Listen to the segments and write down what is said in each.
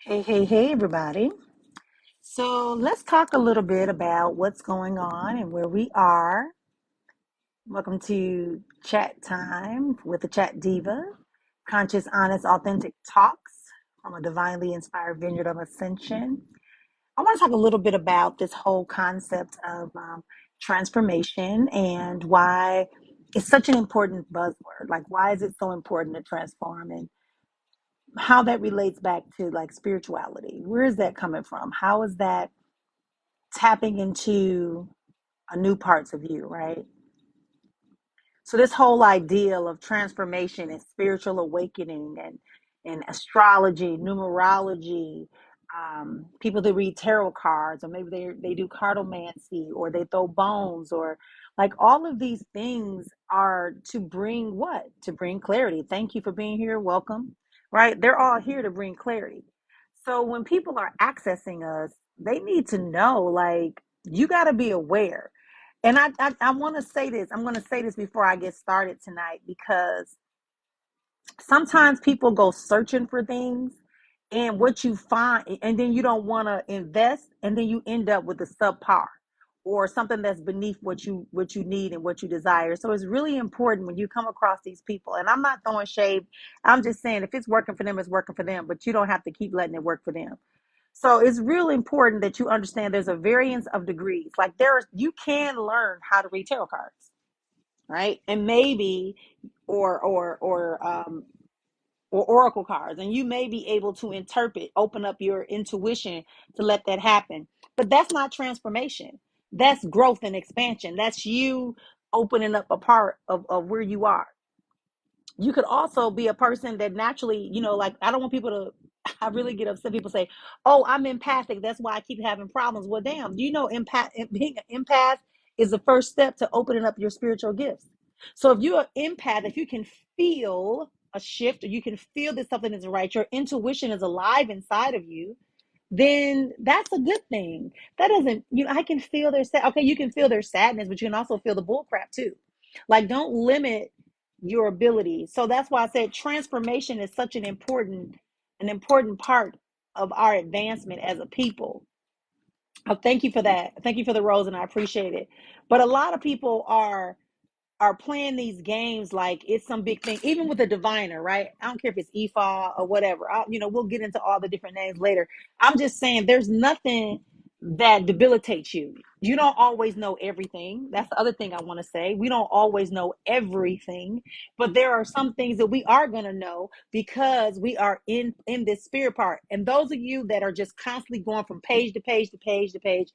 Hey, everybody. So let's talk a little bit about what's going on and where we are. Welcome to Chat Time with the Chat Diva, conscious, honest, authentic talks from a divinely inspired vineyard of ascension. I want to talk a little bit about this whole concept of transformation and why it's such an important buzzword. Like, why is it so important to transform and how that relates back to like spirituality? Where is that coming from? How is that tapping into a new parts of you, right? So this whole ideal of transformation and spiritual awakening and astrology, numerology, people that read tarot cards, or maybe they do cartomancy, or they throw bones, or like all of these things are to bring what? To bring clarity. Thank you for being here. Welcome. Right? They're all here to bring clarity. So when people are accessing us, they need to know, like, you got to be aware. And I want to say this. I'm going to say this before I get started tonight, because sometimes people go searching for things, and what you find, and then you don't want to invest, and then you end up with a subpar or something that's beneath what you need and what you desire. So it's really important when you come across these people, and I'm not throwing shade. I'm just saying, if it's working for them, it's working for them, but you don't have to keep letting it work for them. So it's really important that you understand there's a variance of degrees. Like, you can learn how to read tarot cards, right? And maybe, or oracle cards, and you may be able to interpret, open up your intuition to let that happen. But that's not transformation. That's growth and expansion. That's you opening up a part of where you are. You could also be a person that naturally, like, I don't want people to, I really get upset. People say, oh, I'm empathic, that's why I keep having problems. Well, damn, being an empath is the first step to opening up your spiritual gifts. So if you're an empath, if you can feel a shift, or you can feel that something isn't right, your intuition is alive inside of you, then that's a good thing. That doesn't, I can feel their okay, you can feel their sadness, but you can also feel the bull crap too. Like, don't limit your ability. So that's why I said transformation is such an important part of our advancement as a people. Oh, thank you for that. Thank you for the rose, and I appreciate it. But a lot of people are playing these games like it's some big thing, even with a diviner, right? I don't care if it's Ifa or whatever. We'll get into all the different names later. I'm just saying, there's nothing that debilitates you. You don't always know everything. That's the other thing I want to say. We don't always know everything, but there are some things that we are going to know, because we are in this spirit part. And those of you that are just constantly going from page to page to page to page,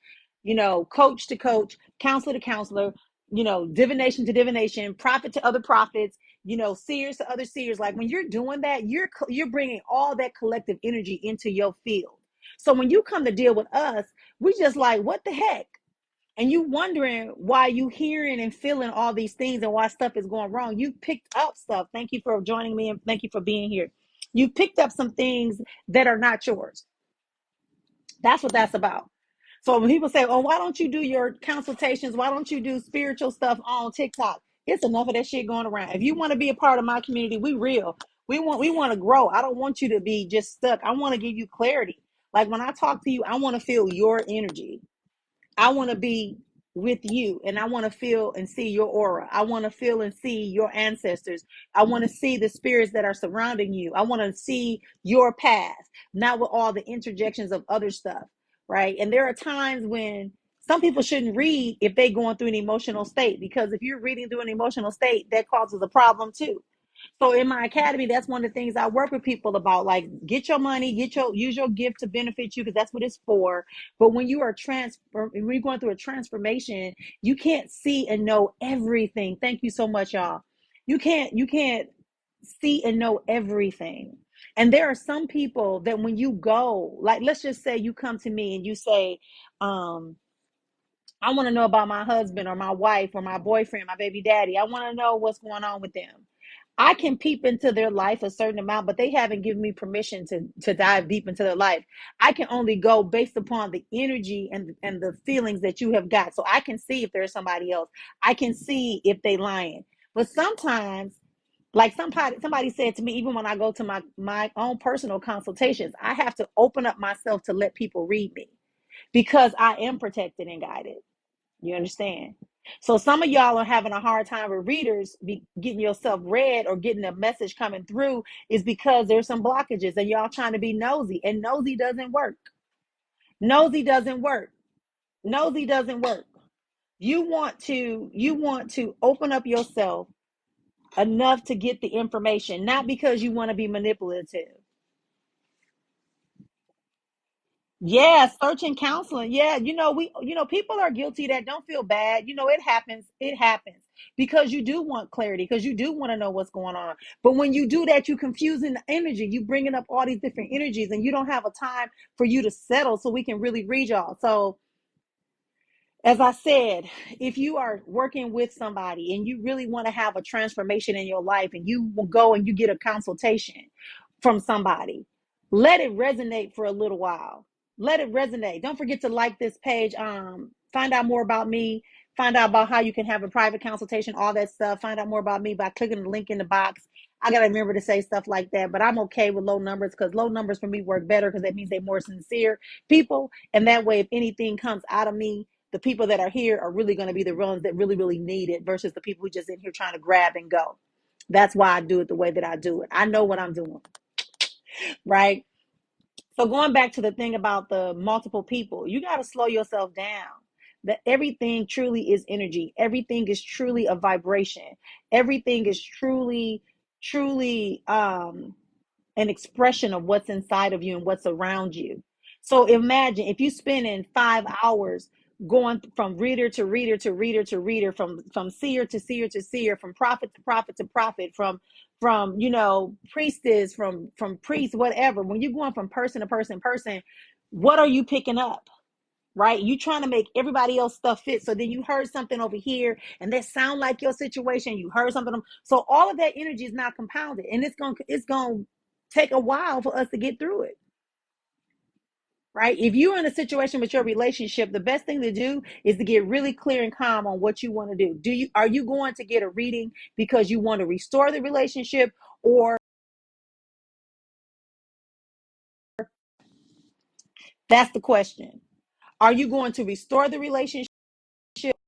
coach to coach, counselor to counselor, divination to divination, prophet to other prophets, seers to other seers. Like, when you're doing that, you're bringing all that collective energy into your field. So when you come to deal with us, we just like, what the heck? And you wondering why you hearing and feeling all these things and why stuff is going wrong. You picked up stuff. Thank you for joining me, and thank you for being here. You picked up some things that are not yours. That's what that's about. So when people say, "Oh, why don't you do your consultations? Why don't you do spiritual stuff on TikTok?" It's enough of that shit going around. If you want to be a part of my community, we real. We want to grow. I don't want you to be just stuck. I want to give you clarity. Like, when I talk to you, I want to feel your energy. I want to be with you, and I want to feel and see your aura. I want to feel and see your ancestors. I want to see the spirits that are surrounding you. I want to see your path, not with all the interjections of other stuff, right? And there are times when some people shouldn't read if they're going through an emotional state, because if you're reading through an emotional state, that causes a problem too. So in my academy, that's one of the things I work with people about. Like, get your money, use your gift to benefit you, because that's what it's for. But when when you're going through a transformation, you can't see and know everything. Thank you so much, y'all. You can't see and know everything. And there are some people that when you go, like, let's just say you come to me and you say, I want to know about my husband or my wife or my boyfriend, my baby daddy. I want to know what's going on with them. I can peep into their life a certain amount, but they haven't given me permission to dive deep into their life. I can only go based upon the energy and the feelings that you have got. So I can see if there's somebody else. I can see if they lying. But sometimes, Like somebody said to me, even when I go to my own personal consultations, I have to open up myself to let people read me because I am protected and guided. You understand? So some of y'all are having a hard time with readers getting yourself read or getting a message coming through is because there's some blockages and y'all trying to be nosy, and nosy doesn't work. Nosy doesn't work. Nosy doesn't work. You want to open up yourself enough to get the information, not because you want to be manipulative. Yeah, search and counseling. Yeah, people are guilty that don't feel bad. It happens. It happens because you do want clarity, because you do want to know what's going on. But when you do that, you confusing the energy. You bringing up all these different energies, and you don't have a time for you to settle so we can really read y'all. So as I said, if you are working with somebody and you really want to have a transformation in your life and you will go and you get a consultation from somebody, let it resonate for a little while. Let it resonate. Don't forget to like this page. Find out more about me. Find out about how you can have a private consultation, all that stuff. Find out more about me by clicking the link in the box. I got to remember to say stuff like that, but I'm okay with low numbers because low numbers for me work better because that means they're more sincere people. And that way, if anything comes out of me, the people that are here are really going to be the ones that really, really need it versus the people who just in here trying to grab and go. That's why I do it the way that I do it. I know what I'm doing, right? So going back to the thing about the multiple people, you got to slow yourself down. That everything truly is energy. Everything is truly a vibration. Everything is truly, truly an expression of what's inside of you and what's around you. So imagine if you spend in 5 hours going from reader to reader to reader to reader, from seer to seer to seer, from prophet to prophet to prophet, from priestess, from priest, whatever. When you're going from person to person, what are you picking up? Right? You trying to make everybody else stuff fit. So then you heard something over here and that sound like your situation. You heard something. So all of that energy is not compounded, and it's going to take a while for us to get through it. Right? If you're in a situation with your relationship, the best thing to do is to get really clear and calm on what you want to do. Are you going to get a reading because you want to restore the relationship, or that's the question. Are you going to restore the relationship,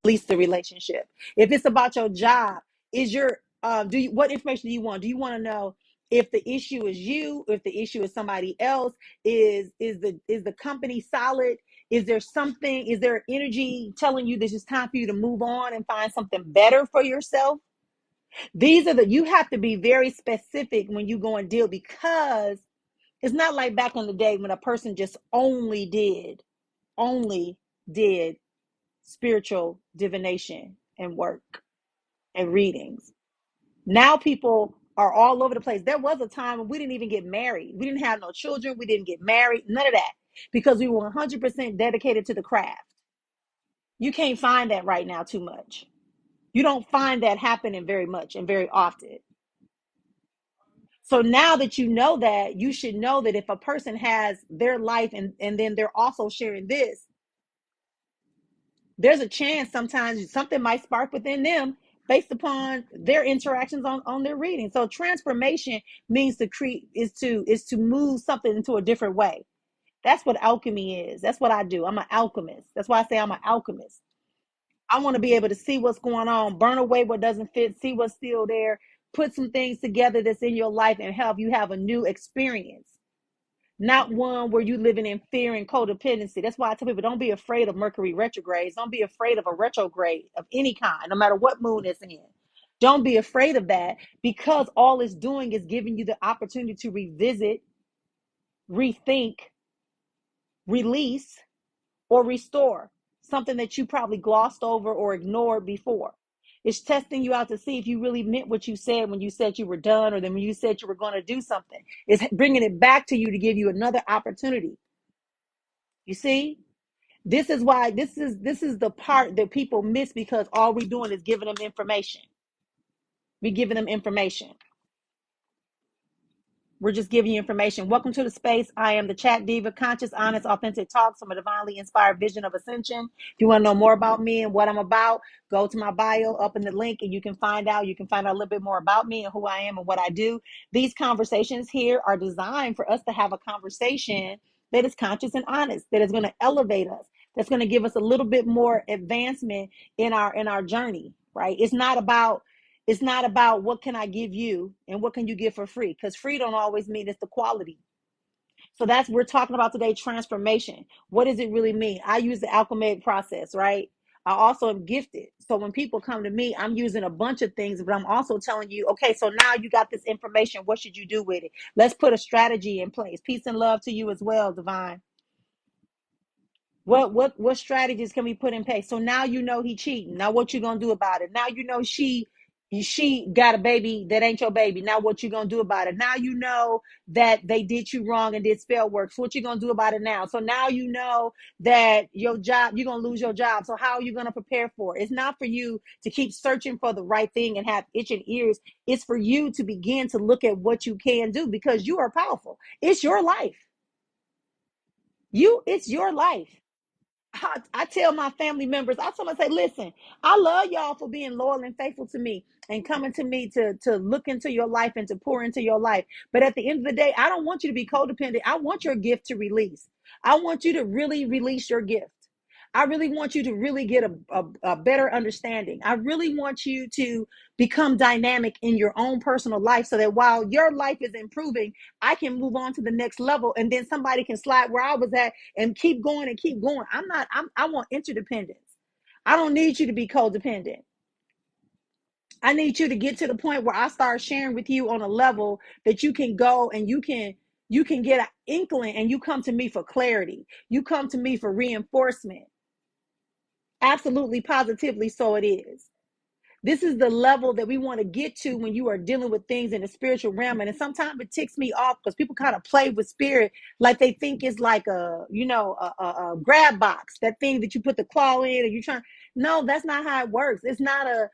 release the relationship? If it's about your job, is your what information do you want? Do you want to know if the issue is you, if the issue is somebody else? Is the company solid? Is there energy telling you this is time for you to move on and find something better for yourself? You have to be very specific when you go and deal, because it's not like back in the day when a person just only did spiritual divination and work and readings. Now people are all over the place. There was a time when we didn't even get married. We didn't have no children. We didn't get married. None of that, because we were 100% dedicated to the craft. You can't find that right now too much. You don't find that happening very much and very often. So now that you know that, you should know that if a person has their life and then they're also sharing this, there's a chance sometimes something might spark within them based upon their interactions on their reading. So transformation means to create is to move something into a different way. That's what alchemy is. That's what I do. I'm an alchemist. That's why I say I'm an alchemist. I want to be able to see what's going on, burn away what doesn't fit, see what's still there, put some things together that's in your life and help you have a new experience. Not one where you living in fear and codependency. That's why I tell people, don't be afraid of Mercury retrogrades. Don't be afraid of a retrograde of any kind, no matter what moon it's in. Don't be afraid of that, because all it's doing is giving you the opportunity to revisit, rethink, release, or restore something that you probably glossed over or ignored before. It's testing you out to see if you really meant what you said when you said you were done, or then when you said you were going to do something. It's bringing it back to you to give you another opportunity. You see, this is why this is the part that people miss, because all we're doing is giving them information. We're giving them information. We're just giving you information. Welcome to the space. I am the Chat Diva, conscious, honest, authentic talks from a divinely inspired vision of ascension. If you want to know more about me and what I'm about, go to my bio up in the link and you can find out. You can find out a little bit more about me and who I am and what I do. These conversations here are designed for us to have a conversation that is conscious and honest, that is going to elevate us, that's going to give us a little bit more advancement in our journey, right? It's not about what can I give you and what can you give for free, because free don't always mean it's the quality. So that's we're talking about today, transformation. What does it really mean? I use the alchemic process, right? I also am gifted. So when people come to me, I'm using a bunch of things, but I'm also telling you, okay, so now you got this information. What should you do with it? Let's put a strategy in place. Peace and love to you as well, Divine. What strategies can we put in place? So now you know he cheating. Now what you gonna do about it? Now you know she got a baby that ain't your baby. Now what you gonna do about it? Now you know that they did you wrong and did spell work. So what you gonna do about it now? So now you know that your job, you're gonna lose your job. So how are you gonna prepare for it? It's not for you to keep searching for the right thing and have itching ears. It's for you to begin to look at what you can do, because you are powerful. It's your life. It's your life. I tell my family members, I tell them, I say, listen, I love y'all for being loyal and faithful to me and coming to me to look into your life and to pour into your life. But at the end of the day, I don't want you to be codependent. I want your gift to release. I want you to really release your gift. I really want you to really get a better understanding. I really want you to become dynamic in your own personal life so that while your life is improving, I can move on to the next level and then somebody can slide where I was at and keep going and keep going. I want interdependence. I don't need you to be codependent. I need you to get to the point where I start sharing with you on a level that you can go and you can get an inkling, and you come to me for clarity. You come to me for reinforcement. Absolutely, positively, so it is. This is the level that we want to get to when you are dealing with things in the spiritual realm. And sometimes it ticks me off because people kind of play with spirit like they think it's like a grab box, that thing that you put the claw in and you trying. No, that's not how it works. It's not a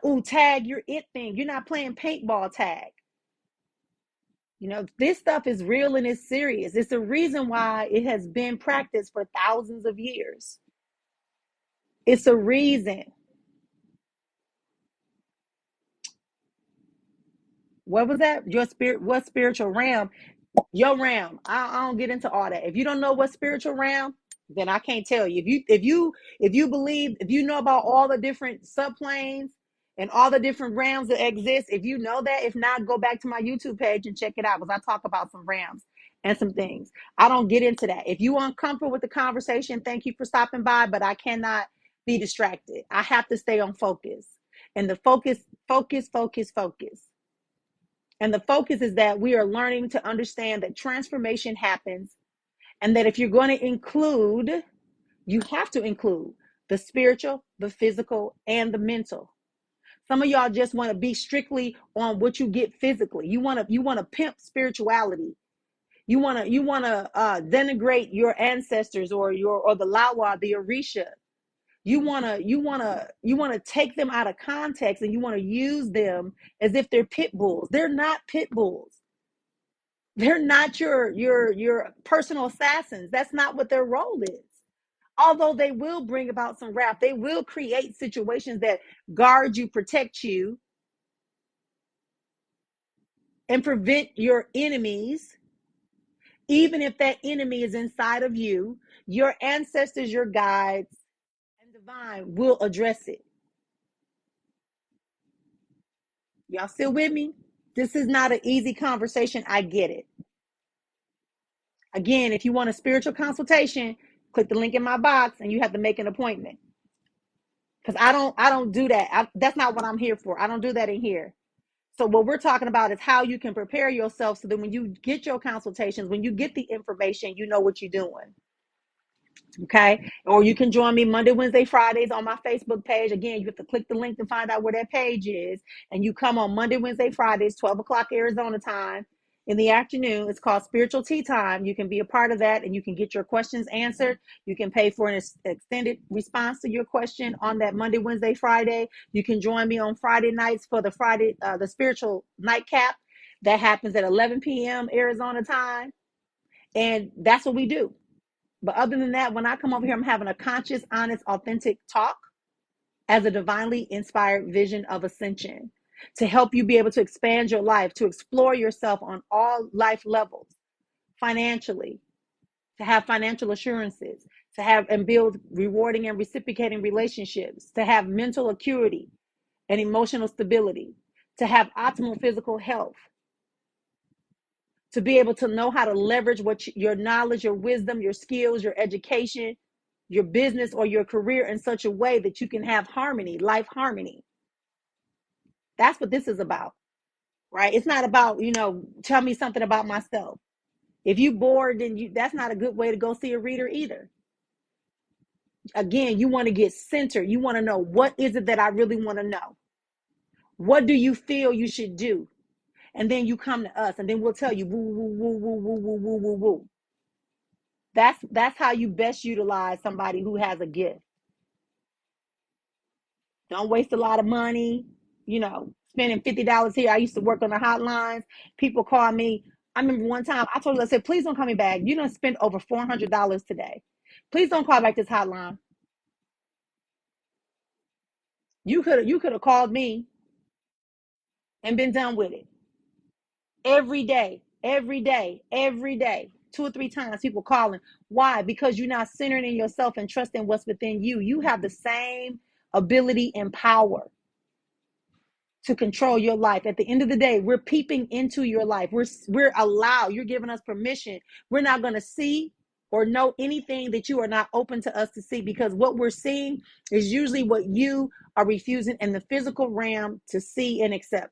ooh tag, you're it thing. You're not playing paintball tag. This stuff is real and it's serious. It's the reason why it has been practiced for thousands of years. It's a reason. What was that? Your spirit, what spiritual realm? Your realm. I don't get into all that. If you don't know what spiritual realm, then I can't tell you. If you believe, if you know about all the different subplanes and all the different realms that exist, if you know that, if not, go back to my YouTube page and check it out, because I talk about some realms and some things. I don't get into that. If you uncomfortable with the conversation, thank you for stopping by, but I cannot be distracted. I have to stay on focus. And the focus. And the focus is that we are learning to understand that transformation happens, and that if you're going to include, you have to include the spiritual, the physical, and the mental. Some of y'all just want to be strictly on what you get physically. You want to pimp spirituality. You want to denigrate your ancestors or the Lawa, the Orisha. You want to take them out of context, and you want to use them as if they're pit bulls. They're not pit bulls. They're not your personal assassins. That's not what their role is. Although they will bring about some wrath, they will create situations that guard you, protect you, and prevent your enemies. Even if that enemy is inside of you, your ancestors, your guides, and divine will address it. Y'all still with me? This is not an easy conversation. I get it. Again, if you want a spiritual consultation, click the link in my box and you have to make an appointment. Because I don't do that. That's not what I'm here for. I don't do that in here. So what we're talking about is how you can prepare yourself so that when you get your consultations, when you get the information, you know what you're doing. Okay. Or you can join me Monday, Wednesday, Fridays on my Facebook page. Again, you have to click the link to find out where that page is. And you come on Monday, Wednesday, Fridays, 12 o'clock Arizona time in the afternoon. It's called Spiritual Tea Time. You can be a part of that and you can get your questions answered. You can pay for an extended response to your question on that Monday, Wednesday, Friday. You can join me on Friday nights for the spiritual nightcap. That happens at 11 p.m. Arizona time. And that's what we do. But other than that, when I come over here, I'm having a conscious, honest, authentic talk as a divinely inspired vision of ascension to help you be able to expand your life, to explore yourself on all life levels, financially, to have financial assurances, to have and build rewarding and reciprocating relationships, to have mental acuity and emotional stability, to have optimal physical health, to be able to know how to leverage your knowledge, your wisdom, your skills, your education, your business, or your career in such a way that you can have harmony, life harmony. That's what this is about, right? It's not about, tell me something about myself. If you bored, then that's not a good way to go see a reader either. Again, you want to get centered. You want to know, what is it that I really want to know? What do you feel you should do? And then you come to us, and then we'll tell you, woo, woo, woo, woo, woo, woo, woo, woo, woo. That's how you best utilize somebody who has a gift. Don't waste a lot of money, spending $50 here. I used to work on the hotlines. People call me. I remember one time I told her, I said, please don't call me back. You done spent over $400 today. Please don't call back this hotline. You could have called me and been done with it. Every day, every day, every day, 2 or 3 times people calling. Why? Because you're not centered in yourself and trusting what's within you. You have the same ability and power to control your life. At the end of the day, we're peeping into your life. We're allowed. You're giving us permission. We're not going to see or know anything that you are not open to us to see, because what we're seeing is usually what you are refusing in the physical realm to see and accept.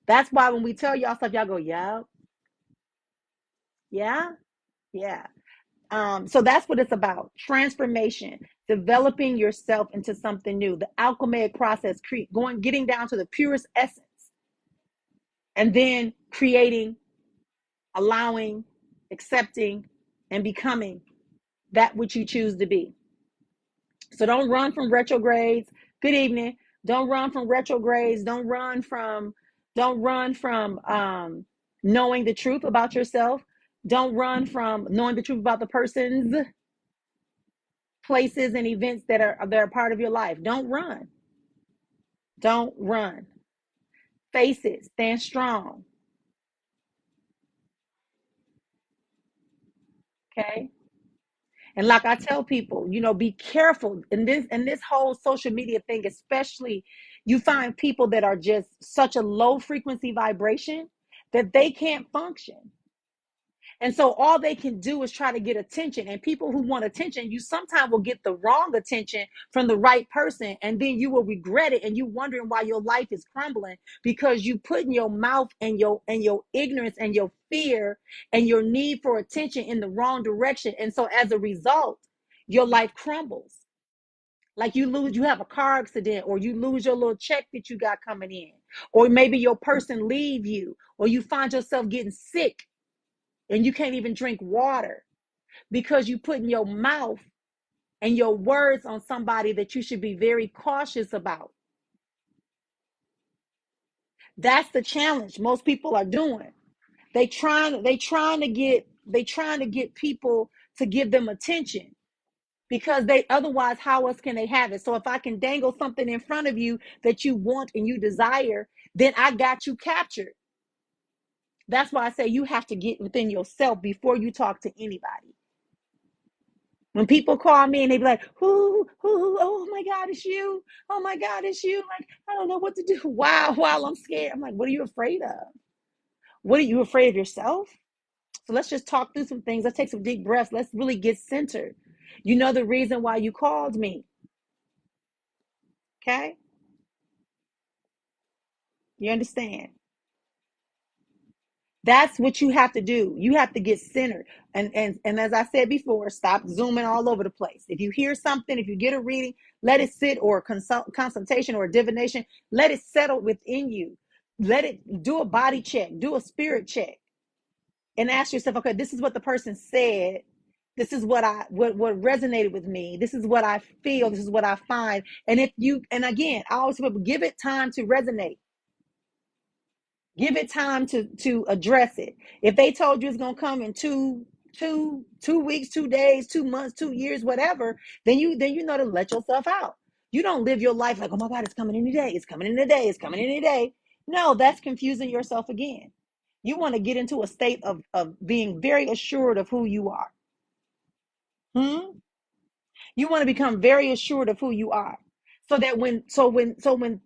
That's why when we tell y'all stuff, y'all go, yeah, yeah, yeah. So that's what it's about. Transformation, developing yourself into something new, the alchemic process, getting down to the purest essence, and then creating, allowing, accepting, and becoming that which you choose to be. So don't run from retrogrades. Good evening. Don't run from retrogrades. Don't run from knowing the truth about yourself. Don't run from knowing the truth about the persons, places, and events that are part of your life. Don't run. Don't run. Face it. Stand strong. Okay. And like I tell people, be careful in this whole social media thing, especially. You find people that are just such a low frequency vibration that they can't function. And so all they can do is try to get attention. And people who want attention, you sometimes will get the wrong attention from the right person. And then you will regret it. And you wondering why your life is crumbling, because you put in your mouth and your ignorance and your fear and your need for attention in the wrong direction. And so as a result, your life crumbles. Like you have a car accident, or you lose your little check that you got coming in, or maybe your person leave you, or you find yourself getting sick and you can't even drink water because you put in your mouth and your words on somebody that you should be very cautious about. That's the challenge most people are doing. They trying to get people to give them attention, because they otherwise, how else can they have it? So if I can dangle something in front of you that you want and you desire, then I got you captured. That's why I say you have to get within yourself before you talk to anybody. When people call me and they be like, oh my God, it's you. Oh my God, it's you. Like, I don't know what to do. Wow, I'm scared. I'm like, what are you afraid of? What are you afraid of yourself? So let's just talk through some things. Let's take some deep breaths. Let's really get centered. You know the reason why you called me. Okay? You understand? That's what you have to do. You have to get centered. And as I said before, stop zooming all over the place. If you hear something, if you get a reading, let it sit, or a consultation or a divination, let it settle within you. Let it do a body check, do a spirit check, and ask yourself, okay, this is what the person said. This is what resonated with me. This is what I feel. This is what I find. And again, I always give it time to resonate. Give it time to address it. If they told you it's gonna come in two weeks, 2 days, 2 months, 2 years, whatever, then you know to let yourself out. You don't live your life like, oh my God, it's coming any day, it's coming in a day, it's coming in a day. No, that's confusing yourself again. You want to get into a state of being very assured of who you are. You want to become very assured of who you are. So that when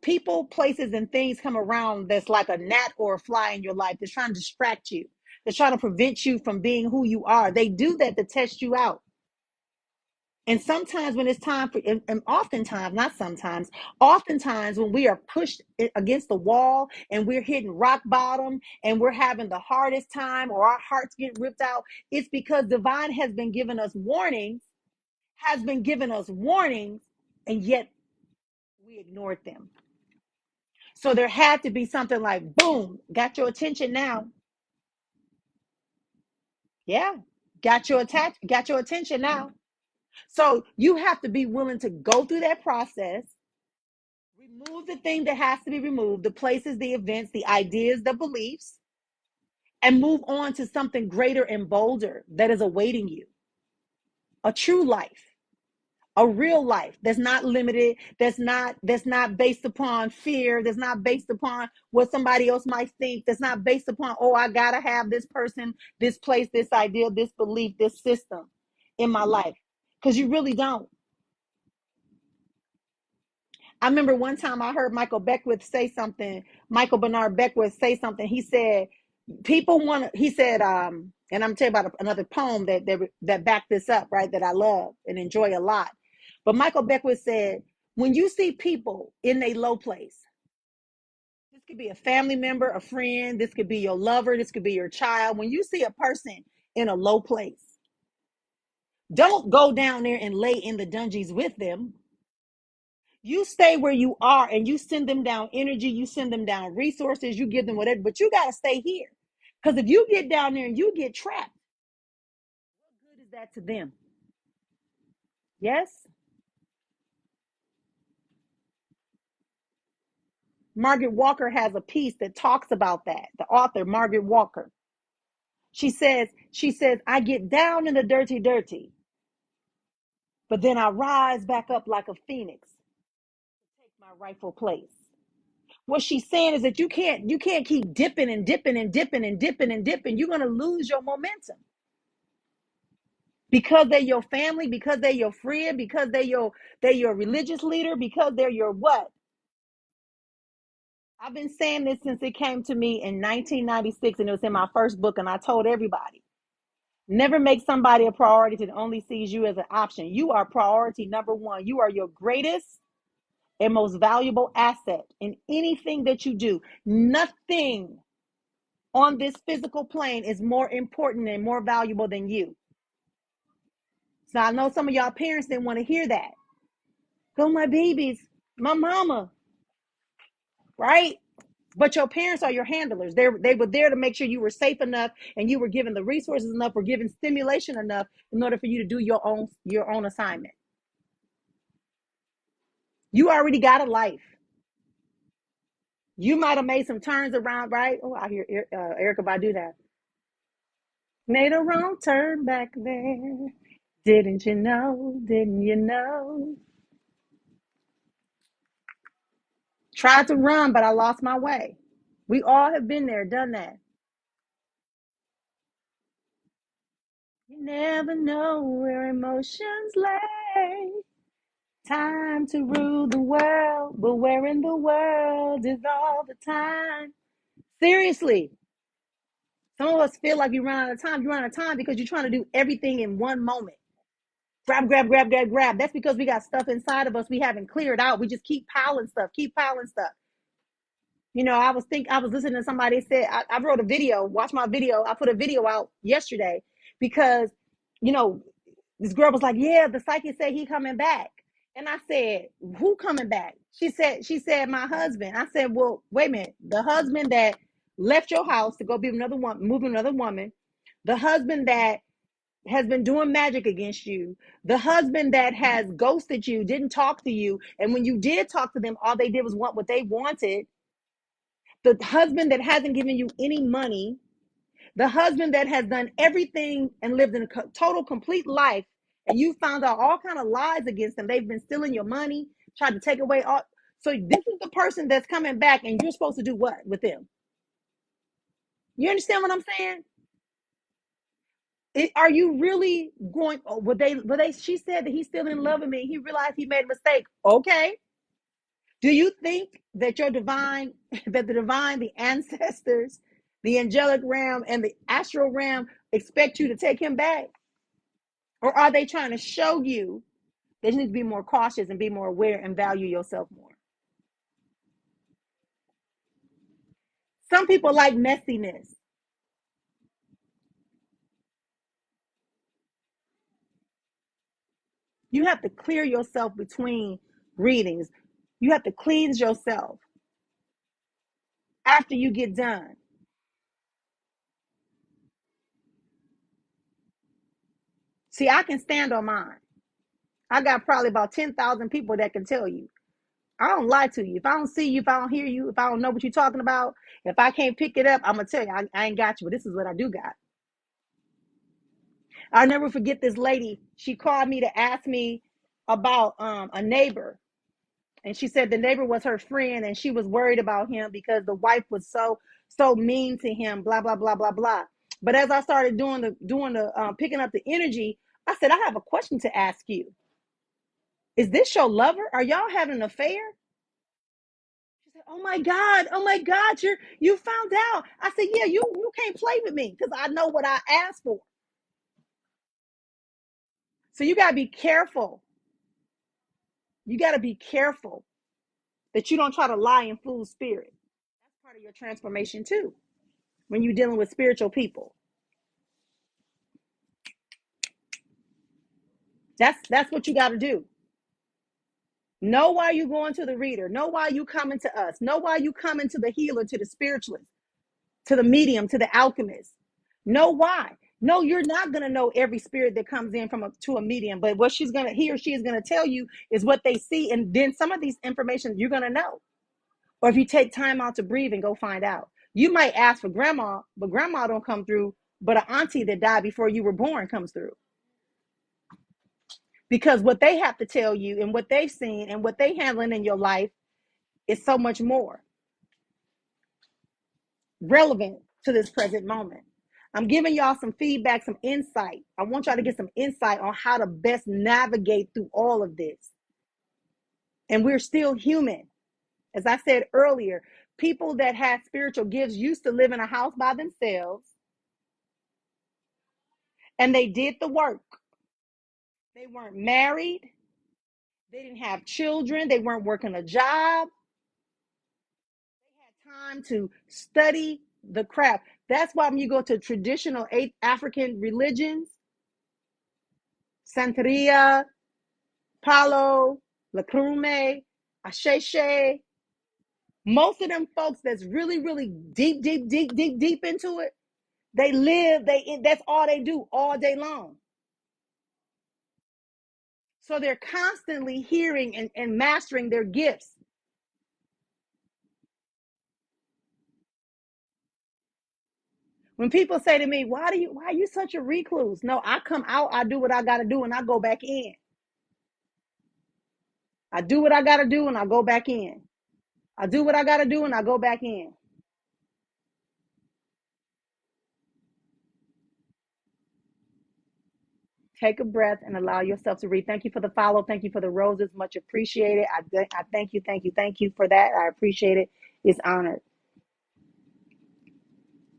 people, places, and things come around that's like a gnat or a fly in your life, that's trying to distract you, that's trying to prevent you from being who you are, they do that to test you out. And sometimes when it's time for, and oftentimes, not sometimes, oftentimes when we are pushed against the wall and we're hitting rock bottom and we're having the hardest time or our hearts get ripped out, it's because divine has been giving us warnings, and yet we ignored them. So there had to be something like, boom, got your attention now. Yeah, got your attention now. So you have to be willing to go through that process, remove the thing that has to be removed, the places, the events, the ideas, the beliefs, and move on to something greater and bolder that is awaiting you. A true life, a real life that's not limited, that's not based upon fear, that's not based upon what somebody else might think, that's not based upon, oh, I gotta have this person, this place, this idea, this belief, this system in my life, because you really don't. I remember one time I heard Michael Bernard Beckwith say something. He said, he said, and I'm telling you about another poem that backed this up, right? That I love and enjoy a lot. But Michael Beckwith said, when you see people in a low place, this could be a family member, a friend, this could be your lover, this could be your child. When you see a person in a low place, don't go down there and lay in the dungeons with them. You stay where you are and you send them down energy, you send them down resources, you give them whatever, but you got to stay here. Because if you get down there and you get trapped, what good is that to them? Yes? Margaret Walker has a piece that talks about that. The author, Margaret Walker. She says, I get down in the dirty, dirty, but then I rise back up like a phoenix to take my rightful place. What she's saying is that you can't keep dipping and dipping and dipping and dipping and dipping. You're gonna lose your momentum. Because they're your family, because they're your friend, because they're your religious leader, because they're your what? I've been saying this since it came to me in 1996, and it was in my first book, and I told everybody, never make somebody a priority that only sees you as an option. You are priority number one. You are your greatest and most valuable asset in anything that you do. Nothing on this physical plane is more important and more valuable than you. So I know some of y'all parents didn't want to hear that. Go, my babies, my mama, right? But your parents are your handlers. They were there to make sure you were safe enough and you were given the resources enough or given stimulation enough in order for you to do your own assignment. You already got a life. You might have made some turns around, right? Oh, I hear Erica Badu that. Made a wrong turn back there. Didn't you know? Didn't you know? Tried to run, but I lost my way. We all have been there, done that. You never know where emotions lay. Time to rule the world, but where in the world is all the time? Seriously, some of us feel like you run out of time. You run out of time because you're trying to do everything in one moment. Grab, grab, grab, grab, grab. That's because we got stuff inside of us we haven't cleared out. We just keep piling stuff, keep piling stuff. I was listening to somebody say, I wrote a video, watch my video. I put a video out yesterday because, you know, this girl was like, yeah, the psychic said he coming back. And I said, who coming back? She said, my husband. I said, well, wait a minute. The husband that left your house to go be with another woman, move with another woman, the husband that has been doing magic against you, the husband that has ghosted you, didn't talk to you, and when you did talk to them, all they did was want what they wanted. The husband that hasn't given you any money, the husband that has done everything and lived in a total complete life, and you found out all kind of lies against them. They've been stealing your money, tried to take away all. So this is the person that's coming back, and you're supposed to do what with them? You understand what I'm saying? Are you really going? Oh, she said that he's still in love with me. He realized he made a mistake. Okay. Do you think that your divine, that the divine, the ancestors, the angelic realm, and the astral realm expect you to take him back? Or are they trying to show you that you need to be more cautious and be more aware and value yourself more? Some people like messiness. You have to clear yourself between readings. You have to cleanse yourself after you get done. See, I can stand on mine. I got probably about 10,000 people that can tell you. I don't lie to you. If I don't see you, if I don't hear you, if I don't know what you're talking about, if I can't pick it up, I'm going to tell you, I ain't got you, but this is what I do got. I'll never forget this lady. She called me to ask me about a neighbor. And she said the neighbor was her friend and she was worried about him because the wife was so mean to him, blah, blah, blah, blah, blah. But as I started doing the picking up the energy, I said, I have a question to ask you. Is this your lover? Are y'all having an affair? She said, oh my God, you found out. I said, yeah, you can't play with me because I know what I asked for. So you gotta be careful. You gotta be careful that you don't try to lie and fool spirit. That's part of your transformation too. When you're dealing with spiritual people, that's what you got to do. Know why you going to the reader. Know why you coming to us. Know why you coming to the healer, to the spiritualist, to the medium, to the alchemist. Know why. No, you're not going to know every spirit that comes in to a medium, but what he or she is going to tell you is what they see, and then some of these information you're going to know. Or if you take time out to breathe and go find out, you might ask for grandma, but grandma don't come through. But an auntie that died before you were born comes through, because what they have to tell you and what they've seen and what they handling in your life is so much more relevant to this present moment. I'm giving y'all some feedback, some insight. I want y'all to get some insight on how to best navigate through all of this. And we're still human. As I said earlier, people that had spiritual gifts used to live in a house by themselves, and they did the work. They weren't married. They didn't have children. They weren't working a job. They had time to study the craft. That's why when you go to traditional African religions, Santeria, Palo, Lacrume, Asheshe, most of them folks that's really, really deep into it, that's all they do all day long. So they're constantly hearing and mastering their gifts. When people say to me, why are you such a recluse? No, I come out, I do what I gotta do, and I go back in. I do what I gotta do and I go back in. I do what I gotta do and I go back in. Take a breath and allow yourself to read. Thank you for the follow. Thank you for the roses. Much appreciated. I thank you for that. I appreciate it. It's honored.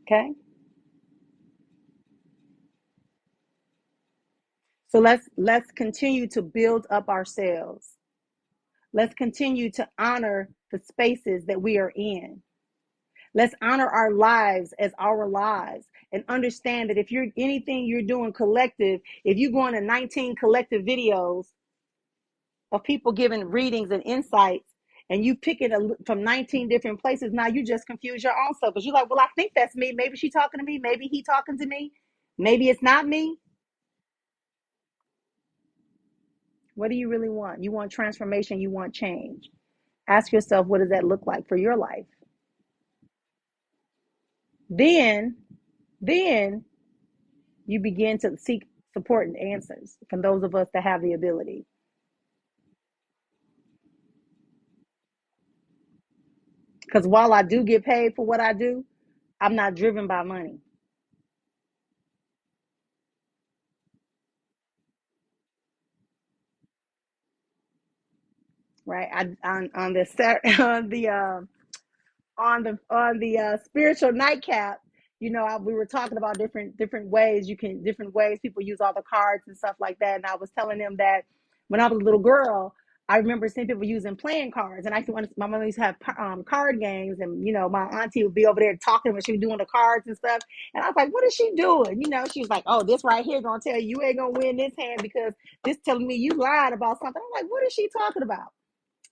Okay. So let's continue to build up ourselves. Let's continue to honor the spaces that we are in. Let's honor our lives as our lives and understand that if you're anything you're doing collective, if you go into 19 collective videos of people giving readings and insights, and you pick it from 19 different places, now you just confuse your own self because you're like, well, I think that's me. Maybe she's talking to me. Maybe he talking to me. Maybe it's not me. What do you really want? You want transformation. You want change. Ask yourself, what does that look like for your life? Then, then you begin to seek support and answers from those of us that have the ability. Because while I do get paid for what I do, I'm not driven by money, right? On the on the spiritual nightcap, we were talking about different ways different ways people use all the cards and stuff like that. And I was telling them that when I was a little girl, I remember seeing people using playing cards. And I used to, my mom used to have card games, and my auntie would be over there talking when she was doing the cards and stuff. And I was like, "What is she doing?" She was like, "Oh, this right here gonna tell you ain't gonna win this hand because this telling me you lied about something." I'm like, "What is she talking about?"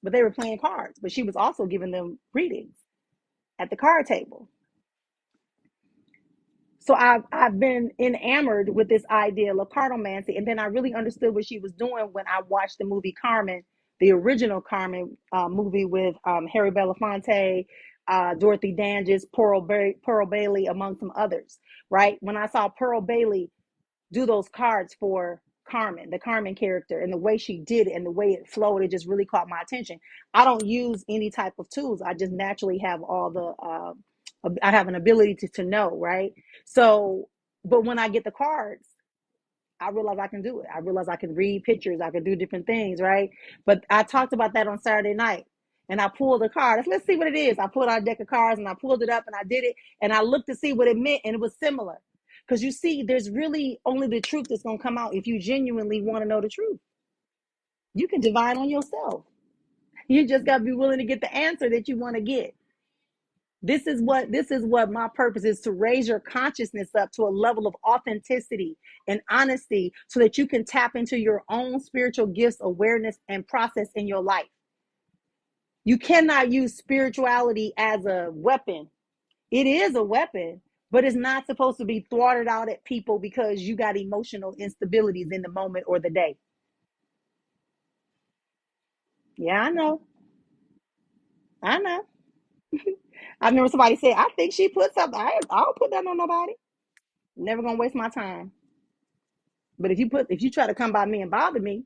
But they were playing cards, but she was also giving them readings at the card table. So I've been enamored with this idea of cartomancy, and then I really understood what she was doing when I watched the movie Carmen, the original Carmen movie with Harry Belafonte, Dorothy Dandridge, Pearl Bailey, among some others. Right when I saw Pearl Bailey do those cards for Carmen, the Carmen character, and the way she did it and the way it flowed, it just really caught my attention. I don't use any type of tools. I just naturally have all the, I have an ability to know, right? So, but when I get the cards, I realize I can do it. I realize I can read pictures. I can do different things, right? But I talked about that on Saturday night. And I pulled a card. Let's see what it is. I pulled out a deck of cards and I pulled it up and I did it. And I looked to see what it meant. And it was similar. Because you see, there's really only the truth that's going to come out if you genuinely want to know the truth. You can divine on yourself. You just got to be willing to get the answer that you want to get. This is what my purpose is, to raise your consciousness up to a level of authenticity and honesty so that you can tap into your own spiritual gifts, awareness, and process in your life. You cannot use spirituality as a weapon. It is a weapon, but it's not supposed to be thwarted out at people because you got emotional instabilities in the moment or the day. Yeah, I know. I know. I remember somebody said, I think she put something. I don't put that on nobody. Never gonna waste my time. But if you try to come by me and bother me,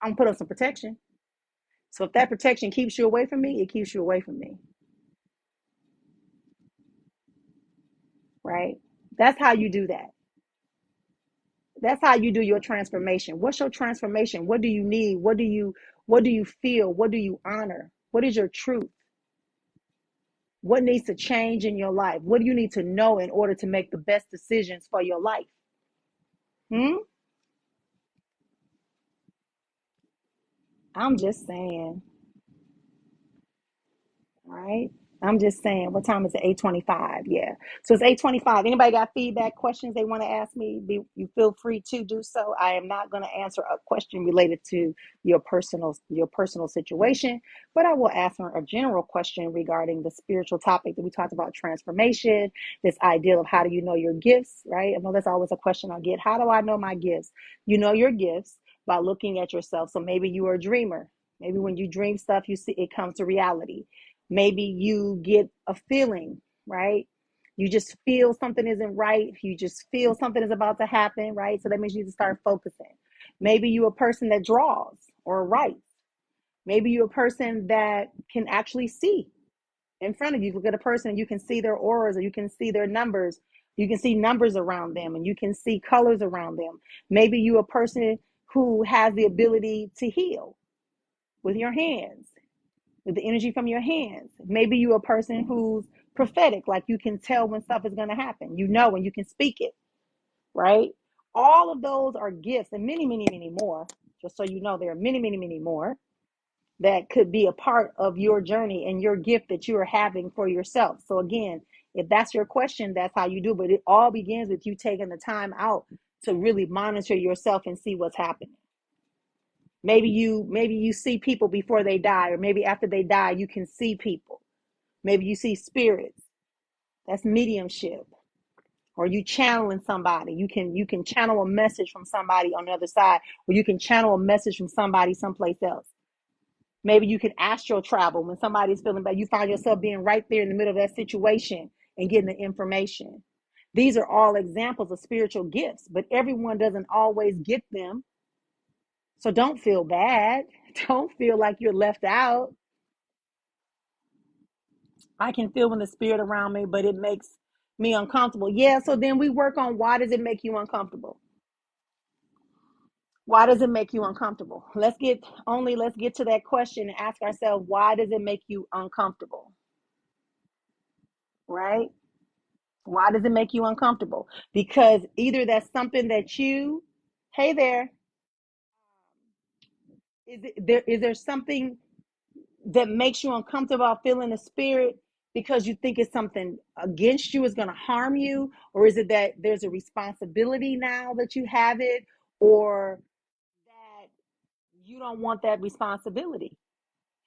I'm gonna put up some protection. So if that protection keeps you away from me, it keeps you away from me. Right? That's how you do that. That's how you do your transformation. What's your transformation? What do you need? What do you feel? What do you honor? What is your truth? What needs to change in your life? What do you need to know in order to make the best decisions for your life? Hmm? I'm just saying. Right? I'm just saying, what time is it? 8:25. Yeah. So it's 8:25. Anybody got feedback, questions they want to ask me? You feel free to do so. I am not going to answer a question related to your personal situation, but I will answer a general question regarding the spiritual topic that we talked about, transformation, this idea of how do you know your gifts, right? I know that's always a question I get. How do I know my gifts? You know your gifts by looking at yourself. So maybe you are a dreamer. Maybe when you dream stuff, you see it comes to reality. Maybe you get a feeling, right? You just feel something isn't right. You just feel something is about to happen, right? So that means you need to start focusing. Maybe you're a person that draws or writes. Maybe you're a person that can actually see in front of you. Look at a person and you can see their auras, or you can see their numbers. You can see numbers around them and you can see colors around them. Maybe you're a person who has the ability to heal with your hands, with the energy from your hands. Maybe you're a person who's prophetic, like you can tell when stuff is going to happen, and you can speak it, right? All of those are gifts, and many, many, many more. Just so you know, there are many, many, many more that could be a part of your journey and your gift that you are having for yourself. So, again, if that's your question, that's how you do. But it all begins with you taking the time out to really monitor yourself and see what's happening. Maybe you see people before they die, or maybe after they die, you can see people. Maybe you see spirits. That's mediumship. Or you channeling somebody. You can channel a message from somebody on the other side, or you can channel a message from somebody someplace else. Maybe you can astral travel when somebody's feeling bad. You find yourself being right there in the middle of that situation, and getting the information. These are all examples of spiritual gifts, but everyone doesn't always get them. So don't feel bad. Don't feel like you're left out. I can feel when the spirit around me, but it makes me uncomfortable. Yeah, so then we work on why does it make you uncomfortable? Why does it make you uncomfortable? Let's get to that question and ask ourselves, why does it make you uncomfortable? Right? Why does it make you uncomfortable? Because either that's something that you, hey there, is there something that makes you uncomfortable about feeling the spirit because you think it's something against you, is going to harm you? Or is it that there's a responsibility now that you have it, or that you don't want that responsibility?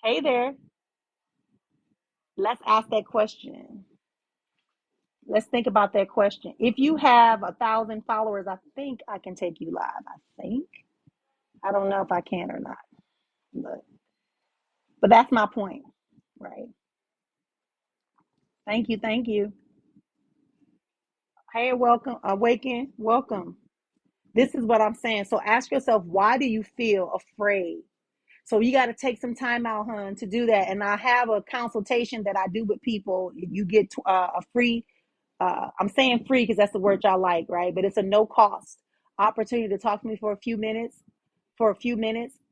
Hey there, let's ask that question. Let's think about that question. If you have 1,000 followers, I think I can take you live. I think. I don't know if I can or not, but that's my point, right? Thank you, thank you. Hey, welcome, awaken, welcome. This is what I'm saying. So ask yourself, why do you feel afraid? So you got to take some time out, hun, to do that. And I have a consultation that I do with people. You get a free, I'm saying free because that's the word y'all like, right? But it's a no cost opportunity to talk to me for a few minutes,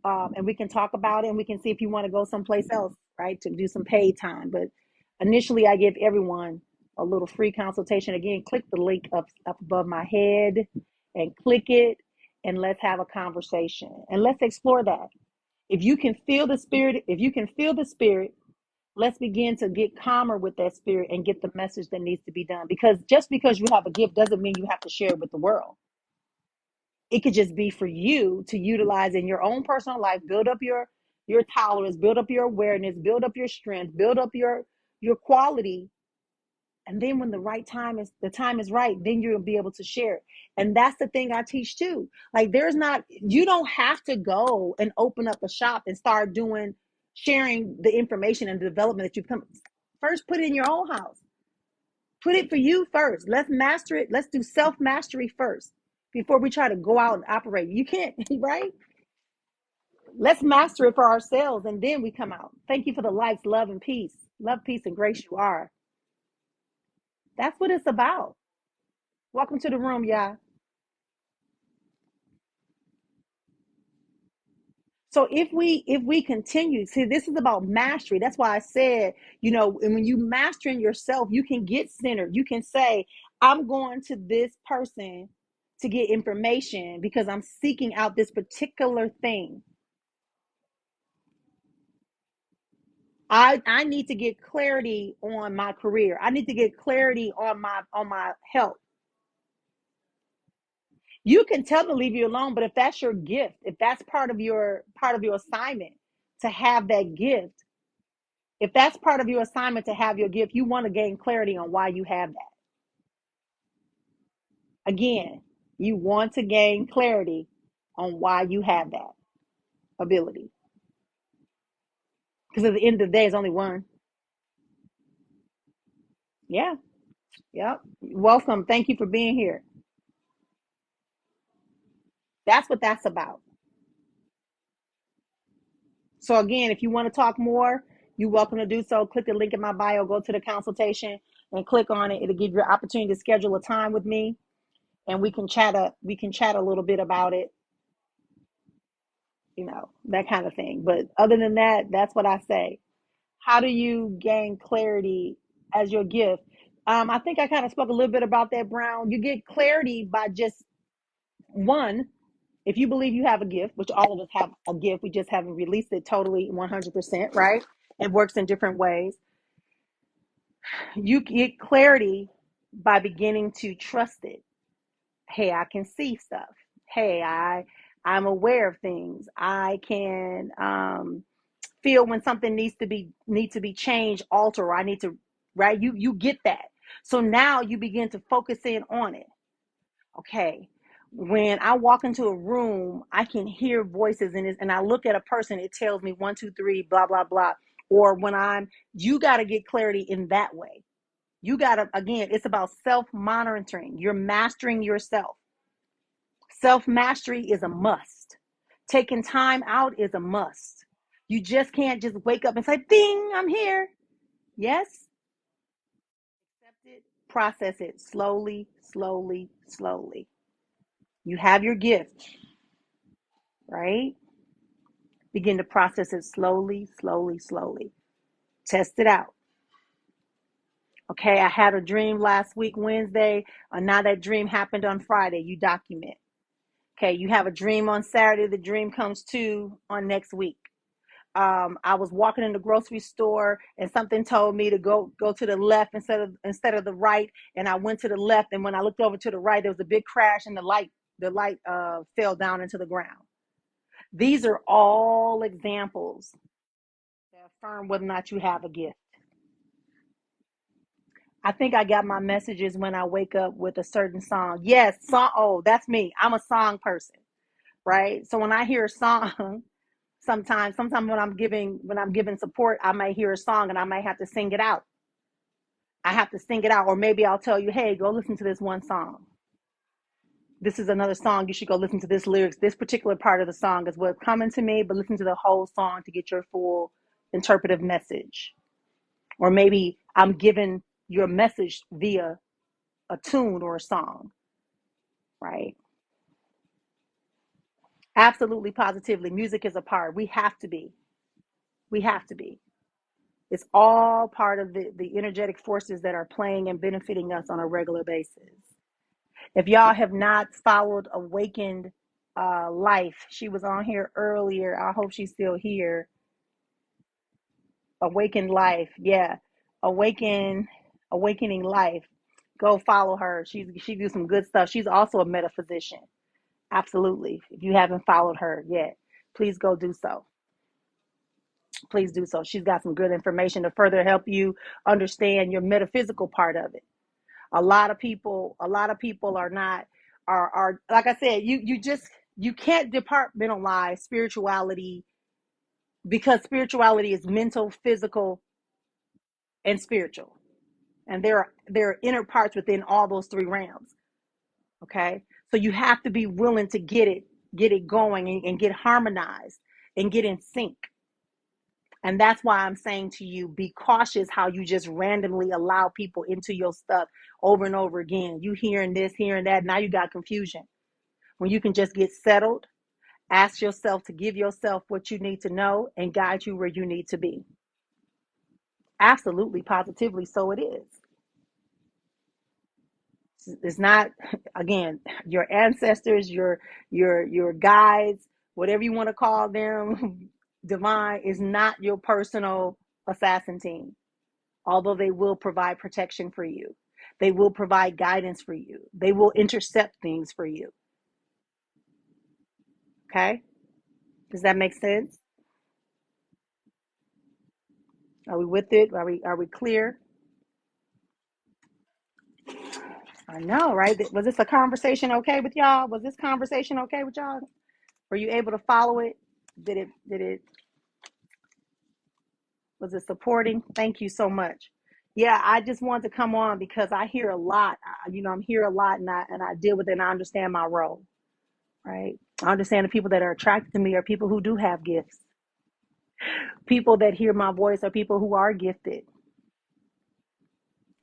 and we can talk about it, and we can see if you want to go someplace else, right? To do some paid time. But initially, I give everyone a little free consultation. Again, click the link up above my head and click it, and let's have a conversation and let's explore that. If you can feel the spirit, let's begin to get calmer with that spirit and get the message that needs to be done. Because just because you have a gift doesn't mean you have to share it with the world. It could just be for you to utilize in your own personal life, build up your tolerance, build up your awareness, build up your strength, build up your quality. And then when the time is right, then you'll be able to share it. And that's the thing I teach too. Like you don't have to go and open up a shop and start sharing the information and development that you've come. First, put it in your own house. Put it for you first. Let's master it. Let's do self-mastery first before we try to go out and operate. You can't, right? Let's master it for ourselves and then we come out. Thank you for the likes, love, and peace. Love, peace, and grace you are. That's what it's about. Welcome to the room, y'all. So if we continue, see, this is about mastery. That's why I said, and when you mastering yourself, you can get centered. You can say, I'm going to this person to get information because I'm seeking out this particular thing. I need to get clarity on my career. I need to get clarity on my health. You can tell them to leave you alone, but if that's your gift, if that's part of your assignment to have that gift, if that's part of your assignment to have your gift, you want to gain clarity on why you have that. Again, you want to gain clarity on why you have that ability. Because at the end of the day, it's only one. Yeah. Yep. Welcome. Thank you for being here. That's what that's about. So again, if you want to talk more, you're welcome to do so. Click the link in my bio, go to the consultation and click on it. It'll give you an opportunity to schedule a time with me and we can chat a little bit about it, that kind of thing. But other than that, that's what I say. How do you gain clarity as your gift? I think I kind of spoke a little bit about that, Brown. You get clarity by just one, if you believe you have a gift, which all of us have a gift, we just haven't released it totally 100%, right? It works in different ways. You get clarity by beginning to trust it. Hey, I can see stuff. Hey, I'm aware of things. I can feel when something needs to be changed, alter, or I need to, right? You get that. So now you begin to focus in on it. Okay. When I walk into a room, I can hear voices and I look at a person, it tells me 1, 2, 3, blah, blah, blah. Or you got to get clarity in that way. You got to, again, it's about self-monitoring. You're mastering yourself. Self-mastery is a must. Taking time out is a must. You just can't just wake up and say, ding, I'm here. Yes, accept it, process it slowly, slowly, slowly. You have your gift, right? Begin to process it slowly, slowly, slowly. Test it out. Okay, I had a dream last week, Wednesday. Now that dream happened on Friday. You document. Okay, you have a dream on Saturday. The dream comes to on next week. I was walking in the grocery store and something told me to go to the left instead of the right, and I went to the left. And when I looked over to the right, there was a big crash, and the light fell down into the ground. These are all examples that affirm whether or not you have a gift. I think I got my messages when I wake up with a certain song. Yes, song. Oh, that's me. I'm a song person, right? So when I hear a song, sometimes when I'm giving support, I might hear a song and I might have to sing it out. I have to sing it out, or maybe I'll tell you, hey, go listen to this one song. This is another song. You should go listen to this lyrics. This particular part of the song is what's coming to me, but listen to the whole song to get your full interpretive message. Or maybe I'm giving your message via a tune or a song, right? Absolutely, positively. Music is a part. We have to be. We have to be. It's all part of the energetic forces that are playing and benefiting us on a regular basis. If y'all have not followed Awakened Life, she was on here earlier. I hope she's still here. Awakened Life, yeah. Awaken, Awakening Life. Go follow her. She do some good stuff. She's also a metaphysician. Absolutely. If you haven't followed her yet, please go do so. Please do so. She's got some good information to further help you understand your metaphysical part of it. A lot of people are not are like I said, you can't departmentalize spirituality, because spirituality is mental, physical, and spiritual. And there are inner parts within all those three realms. Okay? So you have to be willing to get it going, and get harmonized and get in sync. And that's why I'm saying to you, be cautious how you just randomly allow people into your stuff over and over again. You hearing this, hearing that. Now you got confusion. When you can just get settled, ask yourself to give yourself what you need to know and guide you where you need to be. Absolutely, positively, so it is. It's not, again, your ancestors, your guides, whatever you want to call them, divine is not your personal assassin team. Although they will provide protection for you, they will provide guidance for you, they will intercept things for you. Okay, does that make sense? Are we with it? Are we clear? I know, right? Was this a conversation okay with y'all? Was this conversation okay with y'all? Were you able to follow it? Did it was it supporting? Thank you so much. Yeah, I just wanted to come on because I hear a lot. I'm here a lot, and I deal with it, and I understand my role. Right? I understand the people that are attracted to me are people who do have gifts. People that hear my voice are people who are gifted.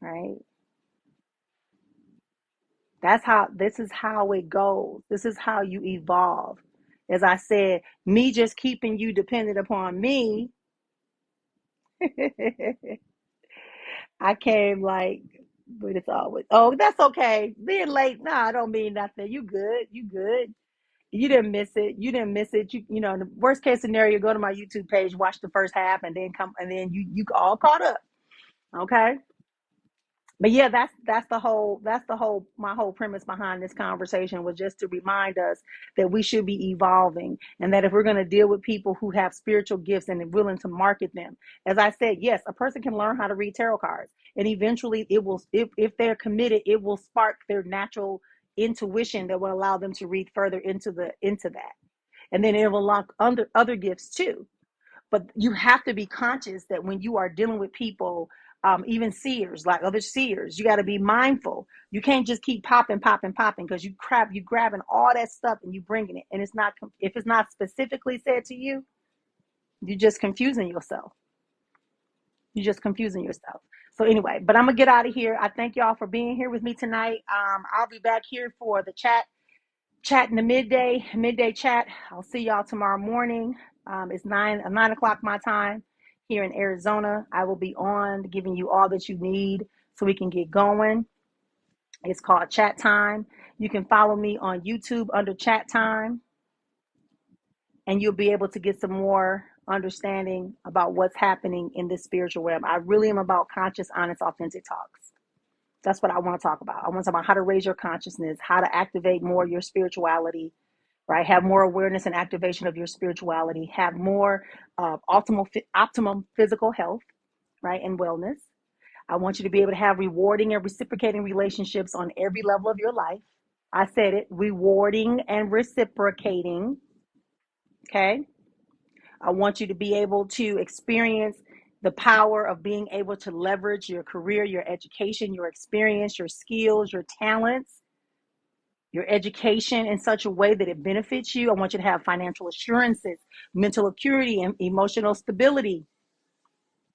Right? This is how it goes. This is how you evolve. As I said, me just keeping you dependent upon me, I came like, but it's always, oh, that's okay. Being late, nah, I don't mean nothing. You good. You good. You didn't miss it. You didn't miss it. In the worst case scenario, go to my YouTube page, watch the first half, and then come, and then you all caught up. Okay. But yeah, that's the whole my whole premise behind this conversation was just to remind us that we should be evolving, and that if we're going to deal with people who have spiritual gifts and are willing to market them, as I said, yes, a person can learn how to read tarot cards, and eventually it will, if they're committed, it will spark their natural intuition that will allow them to read further into that, and then it will unlock other gifts too. But you have to be conscious that when you are dealing with people, even seers, like other seers. You got to be mindful. You can't just keep popping, popping, popping, because you grabbing all that stuff and you bringing it, and it's not, if it's not specifically said to you, you're just confusing yourself. You're just confusing yourself. So anyway, but I'm gonna get out of here. I thank y'all for being here with me tonight. I'll be back here for the chat in the midday chat. I'll see y'all tomorrow morning. It's 9 o'clock my time here in Arizona. I will be on giving you all that you need so we can get going. It's called Chattime. You can follow me on YouTube under Chattime, and you'll be able to get some more understanding about what's happening in this spiritual realm. I really am about conscious, honest, authentic talks. That's what I want to talk about. I want to talk about how to raise your consciousness, how to activate more of your spirituality, right? Have more awareness and activation of your spirituality, have more optimum physical health, right? And wellness. I want you to be able to have rewarding and reciprocating relationships on every level of your life. I said it, rewarding and reciprocating. Okay. I want you to be able to experience the power of being able to leverage your career, your education, your experience, your skills, your talents, your education in such a way that it benefits you. I want you to have financial assurances, mental acuity, and emotional stability,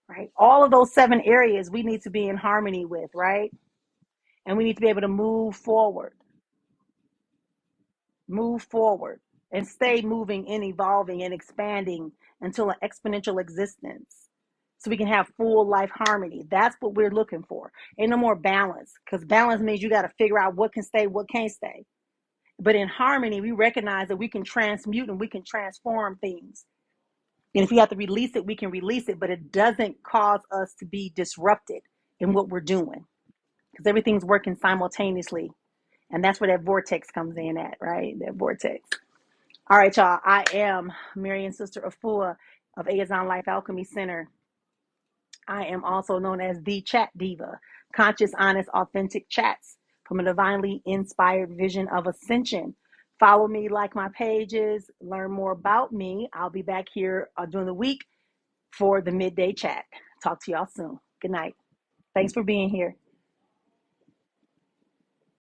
right? All of those 7 areas we need to be in harmony with, right? And we need to be able to move forward, and stay moving and evolving and expanding until an exponential existence. So we can have full life harmony. That's what we're looking for. Ain't no more balance, because balance means you got to figure out what can stay, what can't stay. But in harmony, we recognize that we can transmute and we can transform things. And if we have to release it, we can release it, but it doesn't cause us to be disrupted in what we're doing, because everything's working simultaneously. And that's where that vortex comes in at, right? That vortex. All right, y'all. I am Marrian SIsta Efua of Azon Life Alchemy Center. I am also known as the Chat Diva, conscious, honest, authentic chats from a divinely inspired vision of ascension. Follow me, like my pages, learn more about me. I'll be back here during the week for the midday chat. Talk to y'all soon. Good night. Thanks for being here.